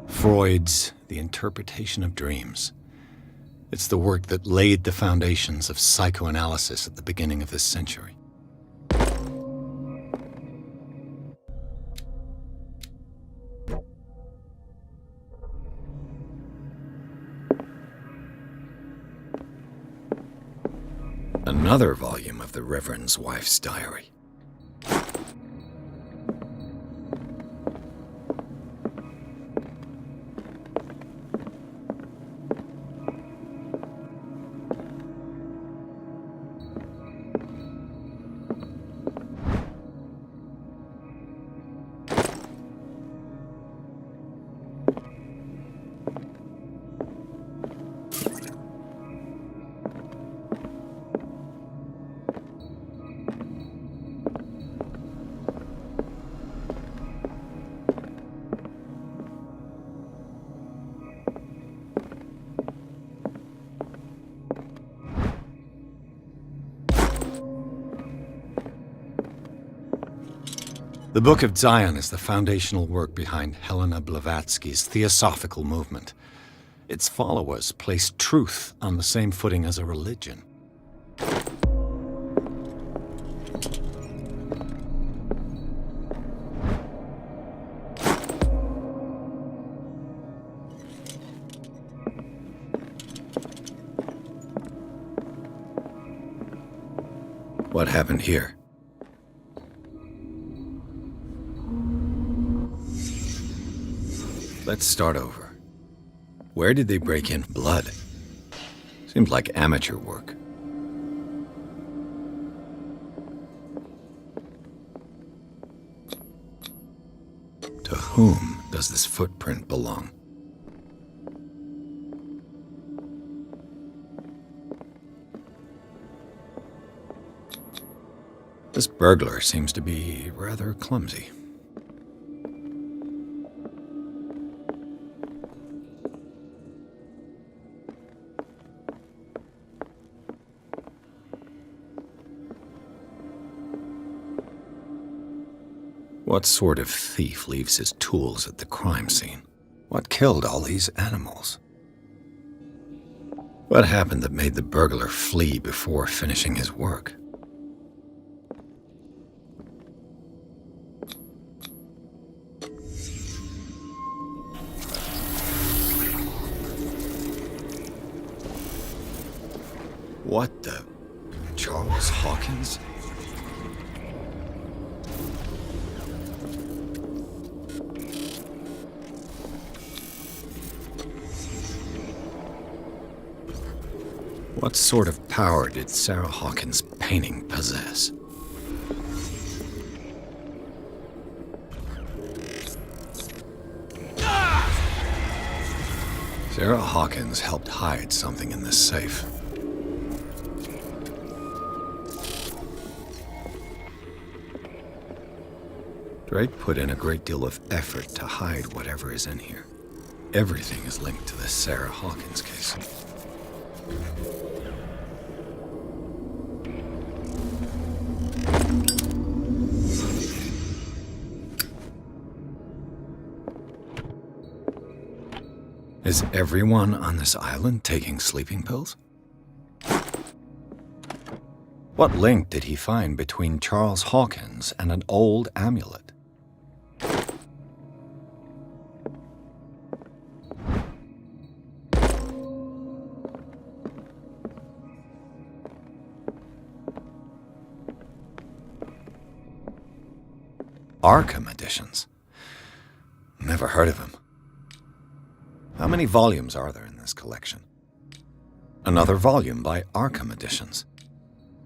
Freud's The Interpretation of Dreams. It's the work that laid the foundations of psychoanalysis at the beginning of this century. Another volume of the Reverend's wife's diary. The Book of Zion is the foundational work behind Helena Blavatsky's Theosophical movement. Its followers placed truth on the same footing as a religion. What happened here? Let's start over. Where did they break in? Blood. Seems like amateur work. To whom does this footprint belong? This burglar seems to be rather clumsy. What sort of thief leaves his tools at the crime scene? What killed all these animals? What happened that made the burglar flee before finishing his work? What the... Charles Hawkins? What sort of power did Sarah Hawkins' painting possess? Sarah Hawkins helped hide something in this safe. Drake put in a great deal of effort to hide whatever is in here. Everything is linked to the Sarah Hawkins case. Is everyone on this island taking sleeping pills? What link did he find between Charles Hawkins and an old amulet? Arkham editions? Never heard of him. How many volumes are there in this collection? Another volume by Arkham Editions.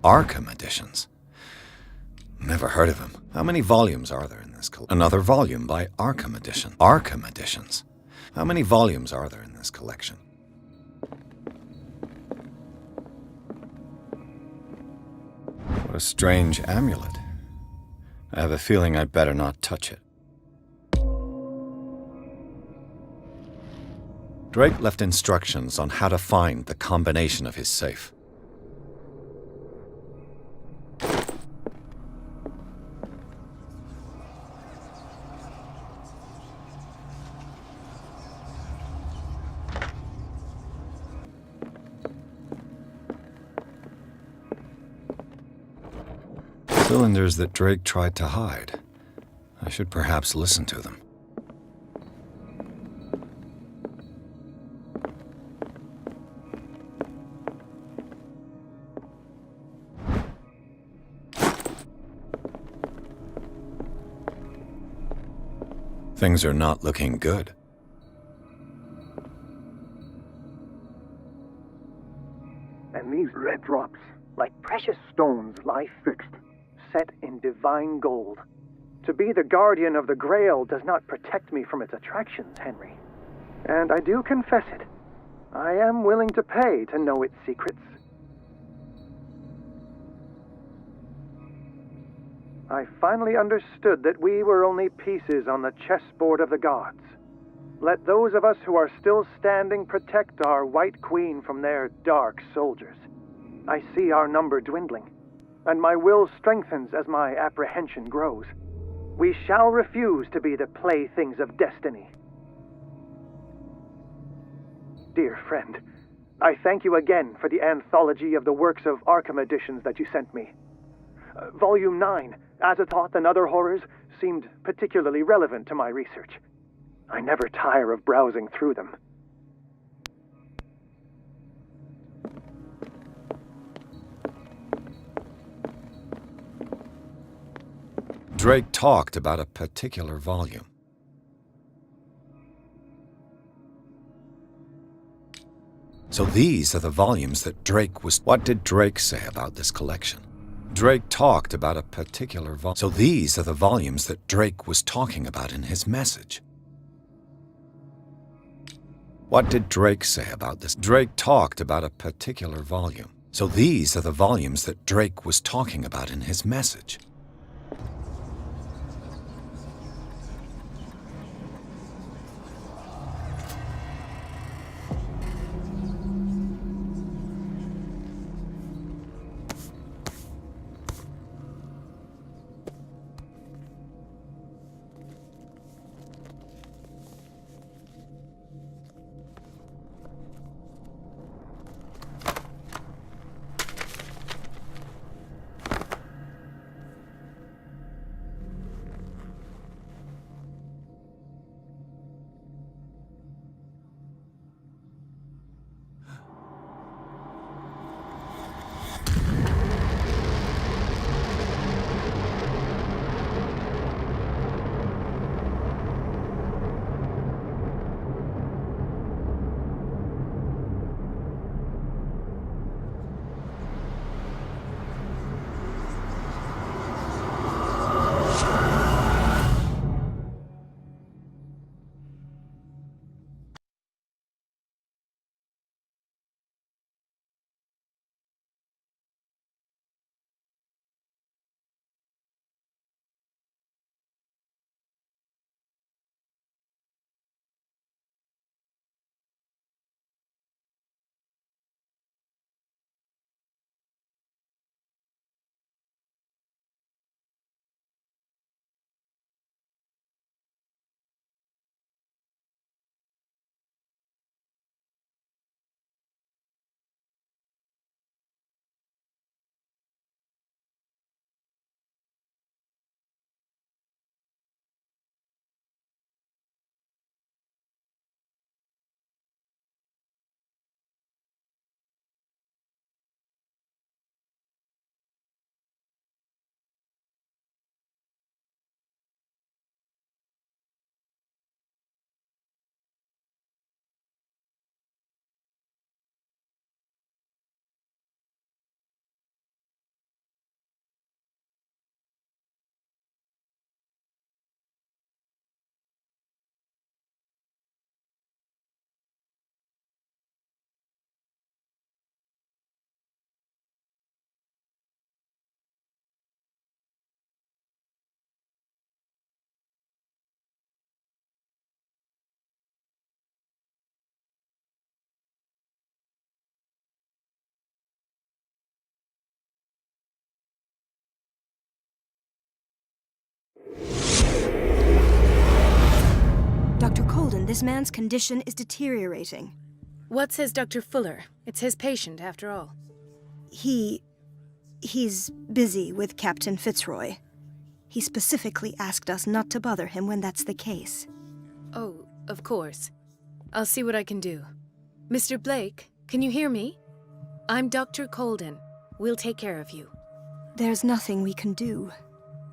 Arkham Editions? Never heard of him. How many volumes are there in this collection? Another volume by Arkham Edition. Arkham Editions. How many volumes are there in this collection? What a strange amulet. I have a feeling I'd better not touch it. Drake left instructions on how to find the combination of his safe. Cylinders that Drake tried to hide. I should perhaps listen to them. Things are not looking good. And these red drops, like precious stones, lie fixed, set in divine gold. To be the guardian of the Grail does not protect me from its attractions, Henry. And I do confess it. I am willing to pay to know its secrets. I finally understood that we were only pieces on the chessboard of the gods. Let those of us who are still standing protect our White Queen from their dark soldiers. I see our number dwindling, and my will strengthens as my apprehension grows. We shall refuse to be the playthings of destiny. Dear friend, I thank you again for the anthology of the works of Arkham editions that you sent me. Volume 9, Azathoth and Other Horrors, seemed particularly relevant to my research. I never tire of browsing through them. Drake talked about a particular volume. So these are the volumes that Drake was... What did Drake say about this collection? Drake talked about a particular volume. So these are the volumes that Drake was talking about in his message. What did Drake say about this? Drake talked about a particular volume. So these are the volumes that Drake was talking about in his message. Dr. Colden, this man's condition is deteriorating. What says Dr. Fuller? It's his patient, after all. He He's busy with Captain Fitzroy. He specifically asked us not to bother him when that's the case. Oh, of course. I'll see what I can do. Mr. Blake, can you hear me? I'm Dr. Colden. We'll take care of you. There's nothing we can do.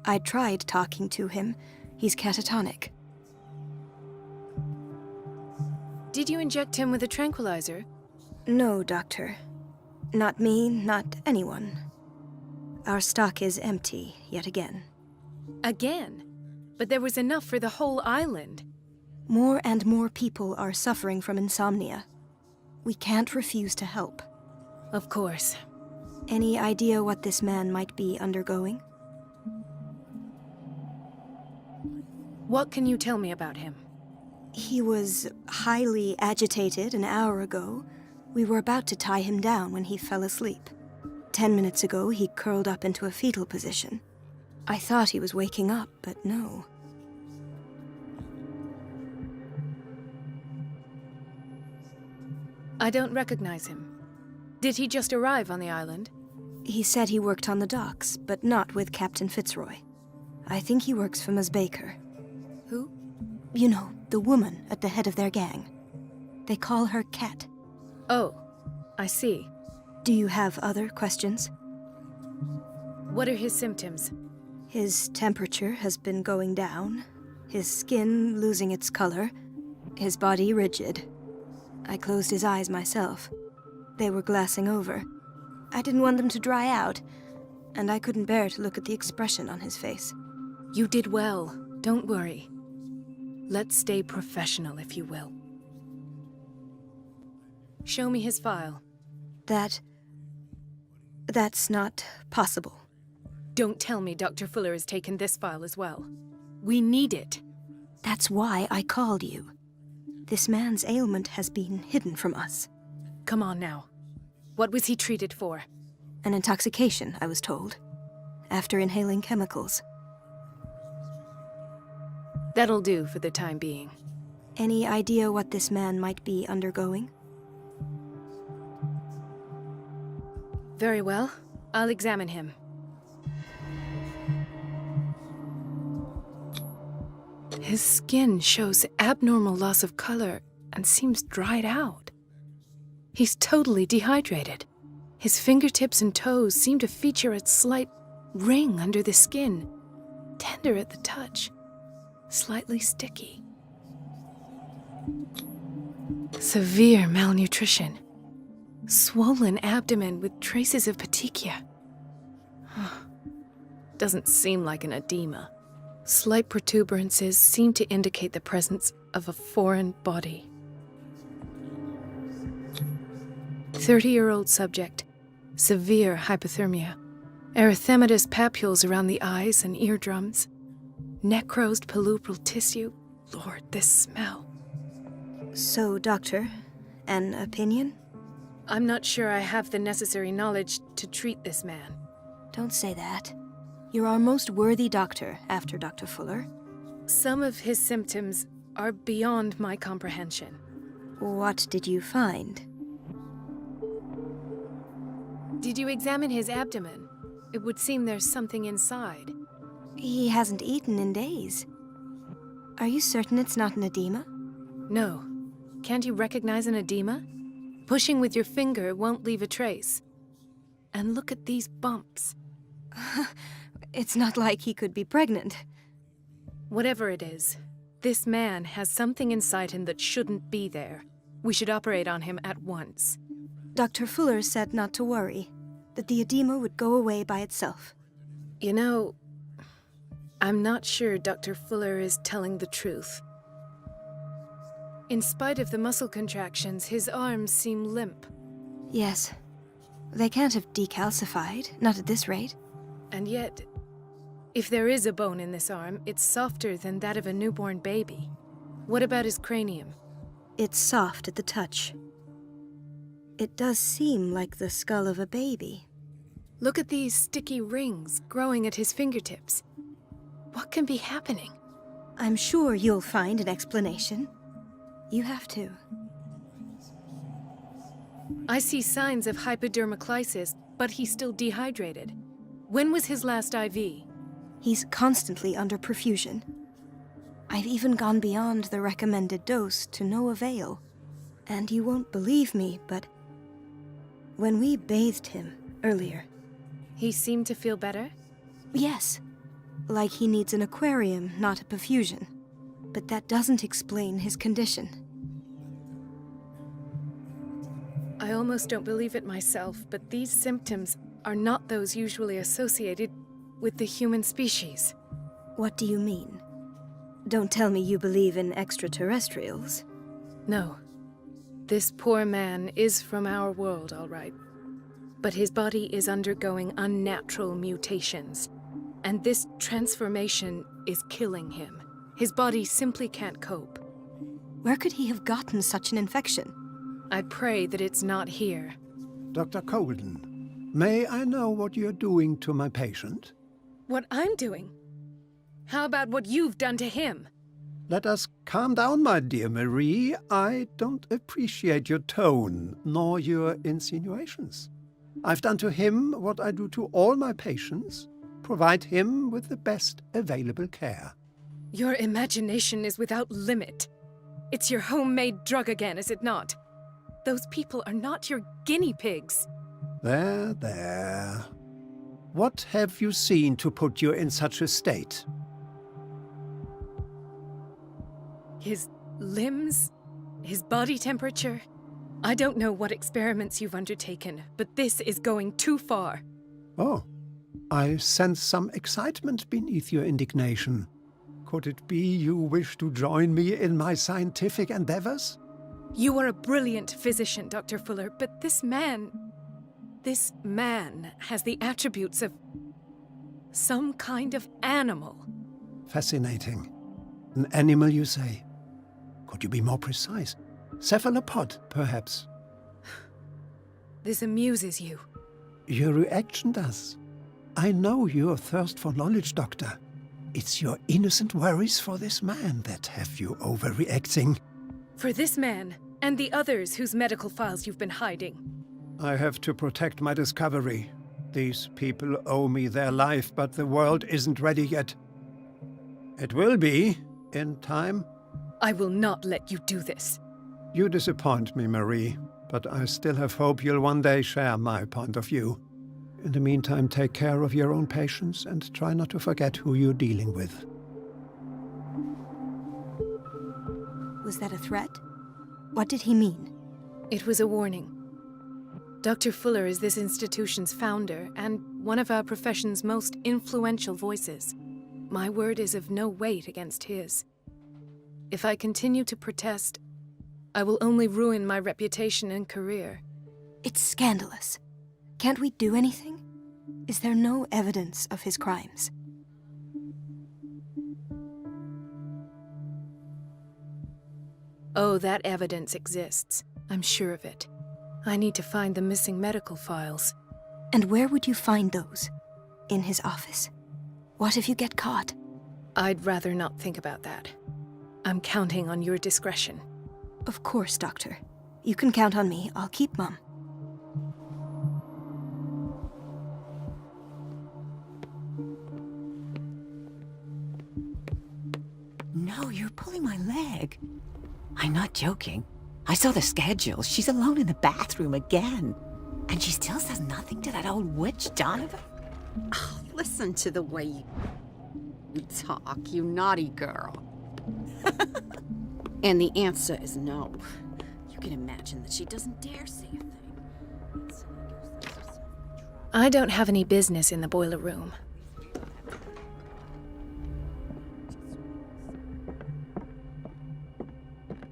I tried talking to him. He's catatonic. Did you inject him with a tranquilizer? No, Doctor. Not me, not anyone. Our stock is empty, yet again. Again? But there was enough for the whole island. More and more people are suffering from insomnia. We can't refuse to help. Of course. Any idea what this man might be undergoing? What can you tell me about him? He was highly agitated an hour ago. We were about to tie him down when he fell asleep. 10 minutes ago, he curled up into a fetal position. I thought he was waking up, but no. I don't recognize him. Did he just arrive on the island? He said he worked on the docks, but not with Captain Fitzroy. I think he works for Ms. Baker. Who? You know, the woman at the head of their gang. They call her Cat. Oh, I see. Do you have other questions? What are his symptoms? His temperature has been going down, his skin losing its color, his body rigid. I closed his eyes myself. They were glassing over. I didn't want them to dry out, and I couldn't bear to look at the expression on his face. You did well. Don't worry. Let's stay professional, if you will. Show me his file. That's not possible. Don't tell me Dr. Fuller has taken this file as well. We need it. That's why I called you. This man's ailment has been hidden from us. Come on now. What was he treated for? An intoxication, I was told. After inhaling chemicals. That'll do for the time being. Any idea what this man might be undergoing? Very well. I'll examine him. His skin shows abnormal loss of color and seems dried out. He's totally dehydrated. His fingertips and toes seem to feature a slight ring under the skin, tender at the touch, slightly sticky. Severe malnutrition. Swollen abdomen with traces of petechia. Doesn't seem like an edema. Slight protuberances seem to indicate the presence of a foreign body. 30-year-old subject. Severe hypothermia. Erythematous papules around the eyes and eardrums. Necrosed palpebral tissue. Lord, this smell. So, Doctor, an opinion? I'm not sure I have the necessary knowledge to treat this man. Don't say that. You're our most worthy doctor after Dr. Fuller. Some of his symptoms are beyond my comprehension. What did you find? Did you examine his abdomen? It would seem there's something inside. He hasn't eaten in days. Are you certain it's not an edema? No. Can't you recognize an edema? Pushing with your finger won't leave a trace. And look at these bumps. It's not like he could be pregnant. Whatever it is, this man has something inside him that shouldn't be there. We should operate on him at once. Dr. Fuller said not to worry, that the edema would go away by itself. You know, I'm not sure Dr. Fuller is telling the truth. In spite of the muscle contractions, his arms seem limp. Yes. They can't have decalcified, not at this rate. And yet, if there is a bone in this arm, it's softer than that of a newborn baby. What about his cranium? It's soft at the touch. It does seem like the skull of a baby. Look at these sticky rings growing at his fingertips. What can be happening? I'm sure you'll find an explanation. You have to. I see signs of hypodermoclysis, but he's still dehydrated. When was his last IV? He's constantly under perfusion. I've even gone beyond the recommended dose to no avail. And you won't believe me, but when we bathed him earlier... He seemed to feel better? Yes, like he needs an aquarium, not a perfusion. But that doesn't explain his condition. I almost don't believe it myself, but these symptoms are not those usually associated with the human species. What do you mean? Don't tell me you believe in extraterrestrials. No. This poor man is from our world, all right. But his body is undergoing unnatural mutations. And this transformation is killing him. His body simply can't cope. Where could he have gotten such an infection? I pray that it's not here. Dr. Colden, may I know what you're doing to my patient? What I'm doing? How about what you've done to him? Let us calm down, my dear Marie. I don't appreciate your tone, nor your insinuations. I've done to him what I do to all my patients, provide him with the best available care. Your imagination is without limit. It's your homemade drug again, is it not? Those people are not your guinea pigs. There, there. What have you seen to put you in such a state? His limbs? His body temperature? I don't know what experiments you've undertaken, but this is going too far. Oh, I sense some excitement beneath your indignation. Could it be you wish to join me in my scientific endeavors? You are a brilliant physician, Dr. Fuller, but this man has the attributes of some kind of animal. Fascinating. An animal, you say? Could you be more precise? Cephalopod, perhaps? This amuses you. Your reaction does. I know your thirst for knowledge, Doctor. It's your innocent worries for this man that have you overreacting. For this man, and the others whose medical files you've been hiding. I have to protect my discovery. These people owe me their life, but the world isn't ready yet. It will be, in time. I will not let you do this. You disappoint me, Marie, but I still have hope you'll one day share my point of view. In the meantime, take care of your own patients and try not to forget who you're dealing with. Was that a threat? What did he mean? It was a warning. Dr. Fuller is this institution's founder and one of our profession's most influential voices. My word is of no weight against his. If I continue to protest, I will only ruin my reputation and career. It's scandalous. Can't we do anything? Is there no evidence of his crimes? Oh, that evidence exists. I'm sure of it. I need to find the missing medical files. And where would you find those? In his office? What if you get caught? I'd rather not think about that. I'm counting on your discretion. Of course, Doctor. You can count on me. I'll keep mum. No, you're pulling my leg. I'm not joking. I saw the schedule. She's alone in the bathroom again. And she still says nothing to that old witch, Donovan. Oh, listen to the way you talk, you naughty girl. And the answer is no. You can imagine that she doesn't dare say a thing. I don't have any business in the boiler room.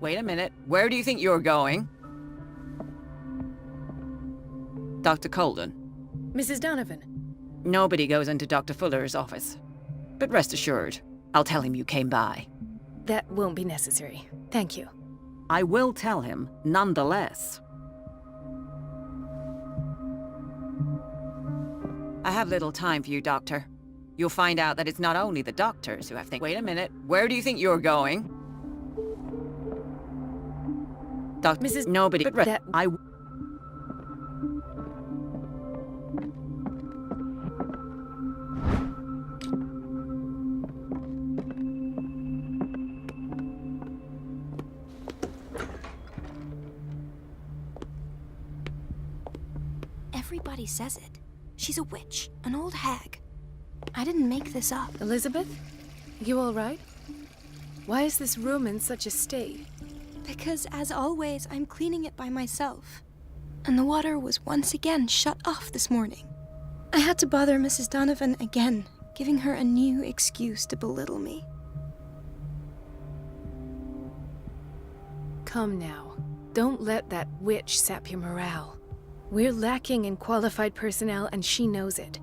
Wait a minute. Where do you think you're going? Dr. Colden. Mrs. Donovan. Nobody goes into Dr. Fuller's office. But rest assured, I'll tell him you came by. That won't be necessary. Thank you. I will tell him, nonetheless. I have little time for you, Doctor. You'll find out that it's not only the doctors who have things. Wait a minute. Where do you think you're going? Doctor, Mrs. Nobody. But that... I. Everybody says it. She's a witch, an old hag. I didn't make this up. Elizabeth? You all right? Why is this room in such a state? Because, as always, I'm cleaning it by myself. And the water was once again shut off this morning. I had to bother Mrs. Donovan again, giving her a new excuse to belittle me. Come now. Don't let that witch sap your morale. We're lacking in qualified personnel, and she knows it.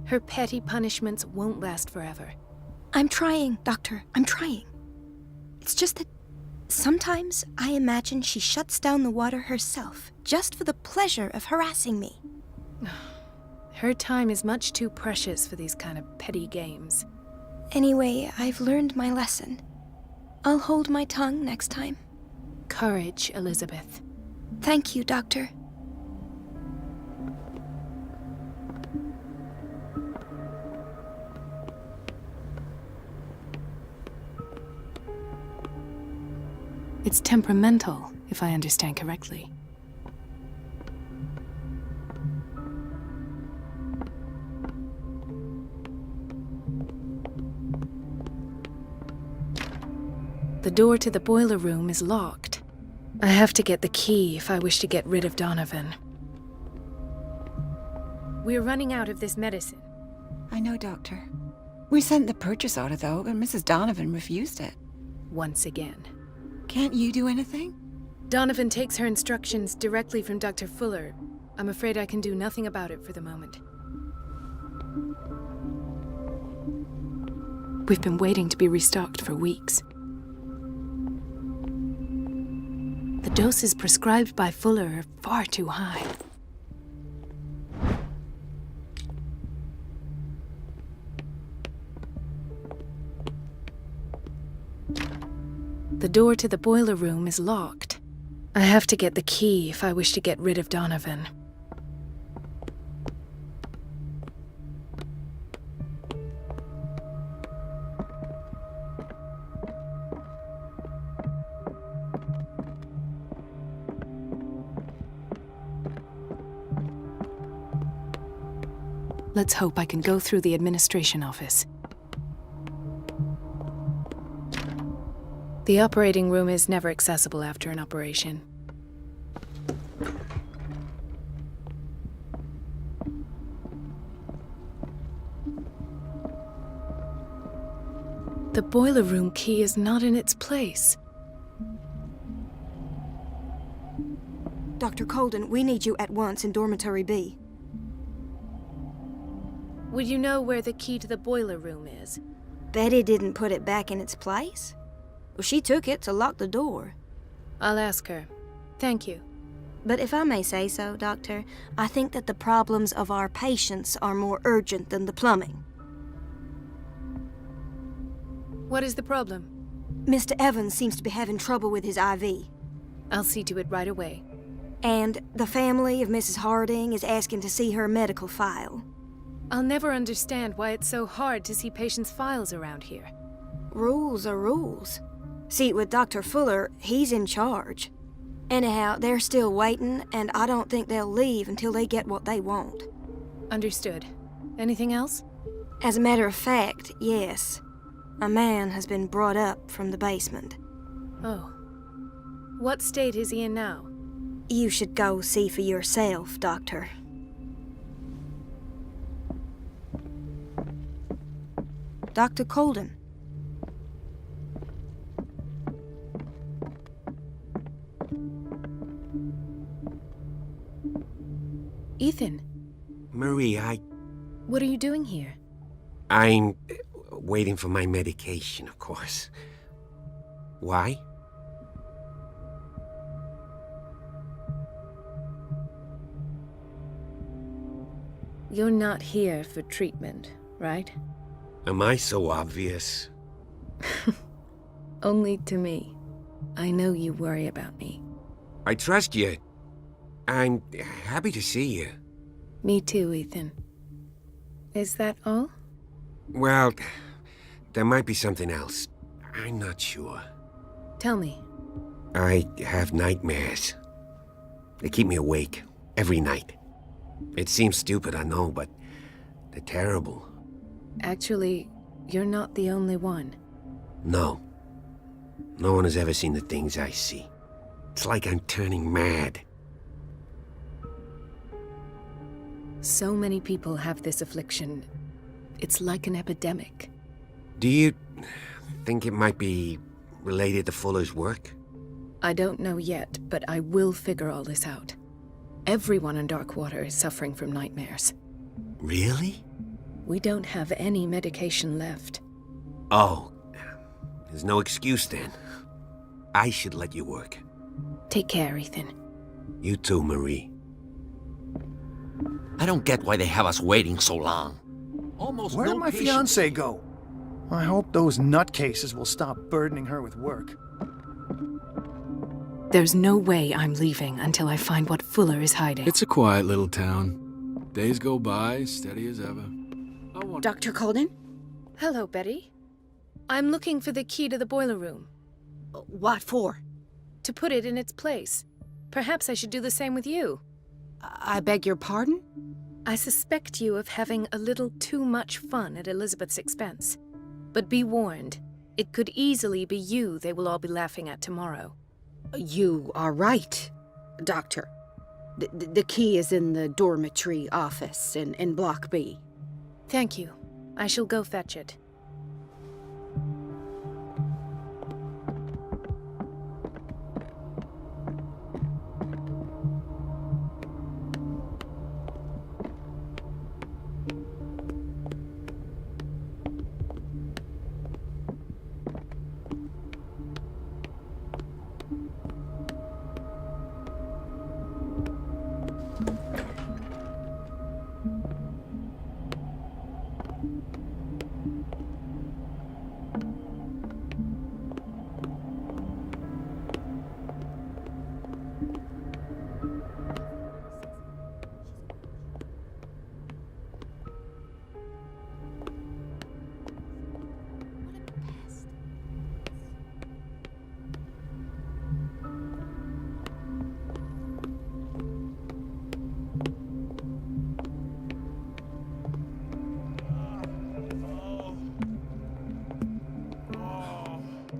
Her petty punishments won't last forever. I'm trying, Doctor. I'm trying. It's just that sometimes I imagine she shuts down the water herself, just for the pleasure of harassing me. Her time is much too precious for these kind of petty games. Anyway, I've learned my lesson. I'll hold my tongue next time. Courage, Elizabeth. Thank you, Doctor. It's temperamental, if I understand correctly. The door to the boiler room is locked. I have to get the key if I wish to get rid of Donovan. We're running out of this medicine. I know, Doctor. We sent the purchase order, though, and Mrs. Donovan refused it. Once again. Can't you do anything? Donovan takes her instructions directly from Dr. Fuller. I'm afraid I can do nothing about it for the moment. We've been waiting to be restocked for weeks. The doses prescribed by Fuller are far too high. The door to the boiler room is locked. I have to get the key if I wish to get rid of Donovan. Let's hope I can go through the administration office. The operating room is never accessible after an operation. The boiler room key is not in its place. Dr. Colden, we need you at once in Dormitory B. Would you know where the key to the boiler room is? Betty didn't put it back in its place. Well, she took it to lock the door. I'll ask her. Thank you. But if I may say so, Doctor, I think that the problems of our patients are more urgent than the plumbing. What is the problem? Mr. Evans seems to be having trouble with his IV. I'll see to it right away. And the family of Mrs. Harding is asking to see her medical file. I'll never understand why it's so hard to see patients' files around here. Rules are rules. See, with Dr. Fuller, he's in charge. Anyhow, they're still waiting, and I don't think they'll leave until they get what they want. Understood. Anything else? As a matter of fact, yes. A man has been brought up from the basement. Oh. What state is he in now? You should go see for yourself, Doctor. Dr. Colden. Ethan, Marie, what are you doing here? I'm waiting for my medication, of course. Why? You're not here for treatment, right? Am I so obvious? Only to me. I know you worry about me. I trust you. I'm happy to see you. Me too, Ethan. Is that all? Well, there might be something else. I'm not sure. Tell me. I have nightmares. They keep me awake every night. It seems stupid, I know, but they're terrible. Actually, you're not the only one. No. No one has ever seen the things I see. It's like I'm turning mad. So many people have this affliction. It's like an epidemic. Do you think it might be related to Fuller's work? I don't know yet, but I will figure all this out. Everyone in Darkwater is suffering from nightmares. Really? We don't have any medication left. Oh, there's no excuse then. I should let you work. Take care, Ethan. You too, Marie. I don't get why they have us waiting so long. Almost Where no did my patience. fiancé go? I hope those nutcases will stop burdening her with work. There's no way I'm leaving until I find what Fuller is hiding. It's a quiet little town. Days go by, steady as ever. Dr. Colden? Hello, Betty. I'm looking for the key to the boiler room. What for? To put it in its place. Perhaps I should do the same with you. I beg your pardon? I suspect you of having a little too much fun at Elizabeth's expense. But be warned, it could easily be you they will all be laughing at tomorrow. You are right, Doctor. The key is in the dormitory office in Block B. Thank you. I shall go fetch it.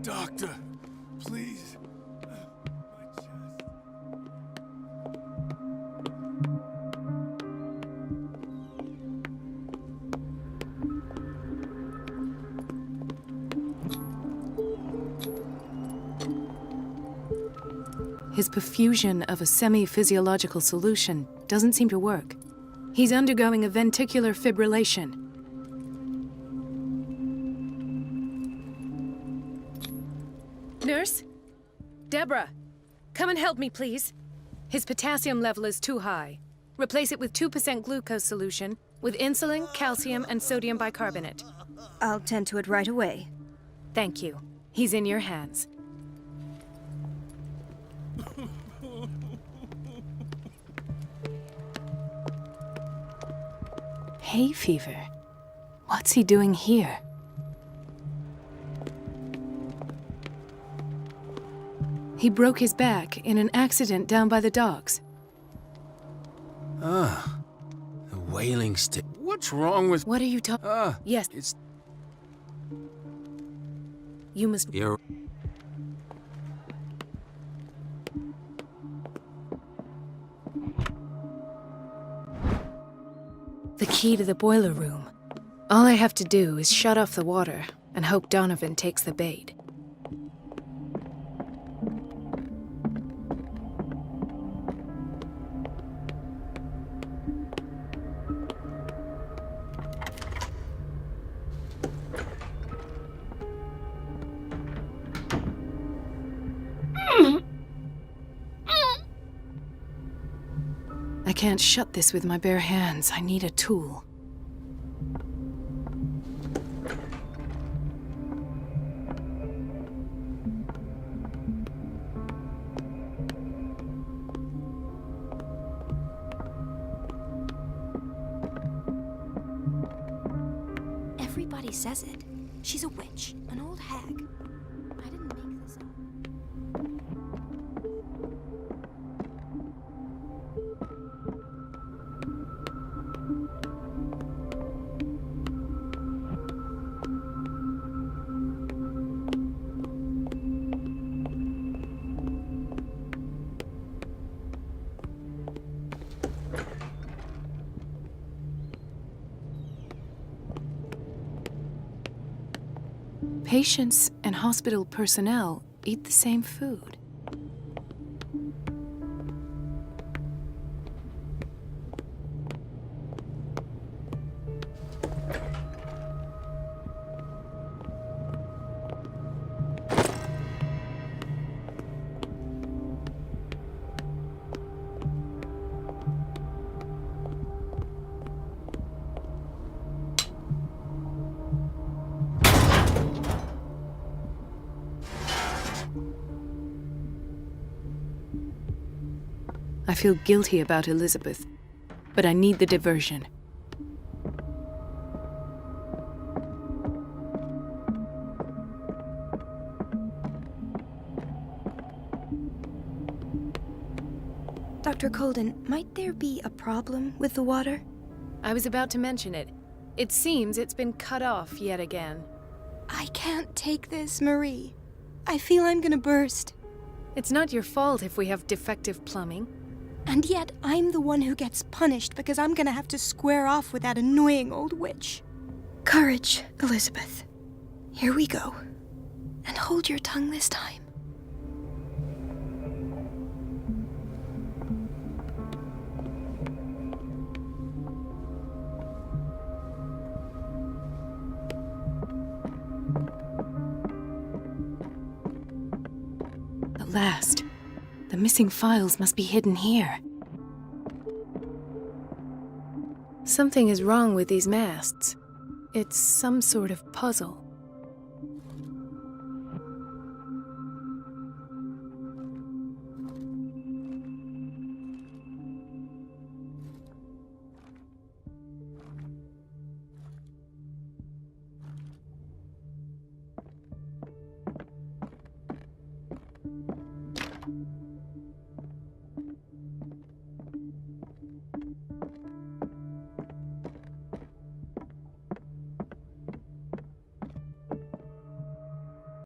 Doctor, please. My chest. His perfusion of a semi-physiological solution doesn't seem to work. He's undergoing a ventricular fibrillation. Nurse? Deborah, come and help me, please. His potassium level is too high. Replace it with 2% glucose solution with insulin, calcium, and sodium bicarbonate. I'll tend to it right away. Thank you. He's in your hands. Hay fever. What's he doing here? He broke his back in an accident down by the docks. Ah, the whaling stick. What's wrong with... What are you talking? Yes, It's... you must... You're... The key to the boiler room. All I have to do is shut off the water and hope Donovan takes the bait. I can't shut this with my bare hands. I need a tool. Everybody says it. She's a witch, an old hag. I didn't make this up. Patients and hospital personnel eat the same food. I feel guilty about Elizabeth, but I need the diversion. Dr. Colden, might there be a problem with the water? I was about to mention it. It seems it's been cut off yet again. I can't take this, Marie. I feel I'm gonna burst. It's not your fault if we have defective plumbing. And yet, I'm the one who gets punished because I'm gonna have to square off with that annoying old witch. Courage, Elizabeth. Here we go. And hold your tongue this time. At last. The missing files must be hidden here. Something is wrong with these masts. It's some sort of puzzle.